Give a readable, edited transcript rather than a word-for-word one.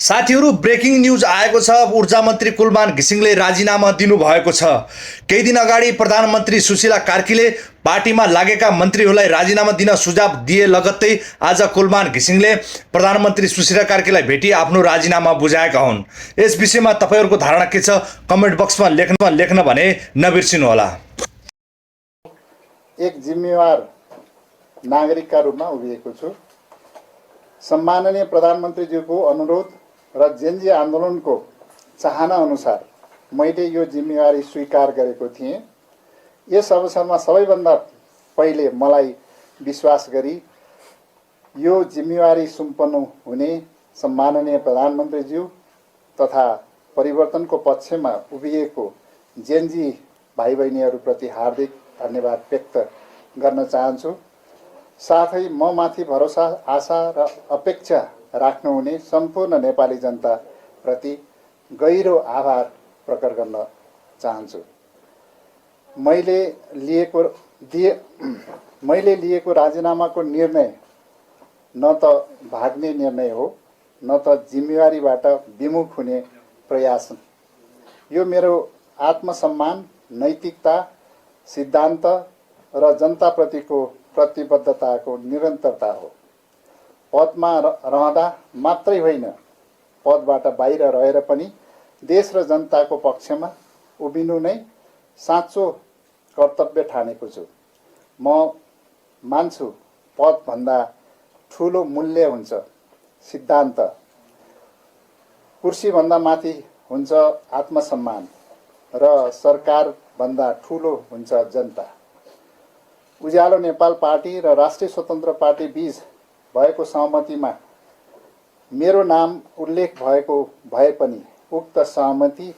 साथीहरू breaking news आएको छ। ऊर्जा मन्त्री कुलमान घिसिङले राजीनामा दिनुभएको छ। केही दिन अगाडि प्रधानमन्त्री सुशीला कार्कीले पार्टीमा लागेका मन्त्रीहरूलाई राजीनामा दिन सुझाव दिए लगत्तै आज कुलमान घिसिङले प्रधानमन्त्री सुशीला कार्कीलाई भेटी आफ्नो राजीनामा बुझाएका हुन्। यस विषयमा तपाईहरूको धारणा के छ? कमेन्ट बक्समा लेख्न भने नबिर्सिनुहोला। एक जिम्मेवार नागरिकका रूपमा उभिएको छु। सम्माननीय प्रधानमन्त्रीज्यूको अनुरोध र जेनजी आन्दोलनको चाहना अनुसार मैले यो जिम्मेवारी स्वीकार गरेको थिएँ। यस अवसरमा सबैभन्दा पहिले मलाई विश्वास गरी यो जिम्मेवारी सुम्पनु हुने सम्माननीय प्रधानमन्त्रीज्यू तथा परिवर्तनको पक्षमा उभिएको जेनजी भाइ बहिनीहरूप्रति हार्दिक धन्यवाद व्यक्त गर्न चाहन्छु। साथै म माथि भरोसा, आशा र अपेक्षा राख्नुहुने सम्पूर्ण नेपाली जनताप्रति गहिरो आभार प्रकट गर्न चाहन्छु। मैले लिएको राजीनामाको निर्णय न त भाग्ने निर्णय हो, न त जिम्मेवारीबाट विमुख हुने प्रयास। यो मेरो आत्मसम्मान, नैतिकता, सिद्धान्त र जनताप्रतिको प्रतिबद्धताको निरन्तरता हो। पदमा रहँदा मात्रै होइन, पदबाट बाहिर रहेर पनि देश र जनताको पक्षमा उभिनु नै साँचो कर्तव्य ठानेको छु। म मान्छु पदभन्दा ठुलो मूल्य हुन्छ सिद्धान्त, कुर्सीभन्दा माथि हुन्छ आत्मसम्मान र सरकारभन्दा ठुलो हुन्छ जनता। उज्यालो नेपाल पार्टी र राष्ट्रिय स्वतन्त्र पार्टी बीच भएको सहमतिमा मेरो नाम उल्लेख भएको भए पनि उक्त सहमति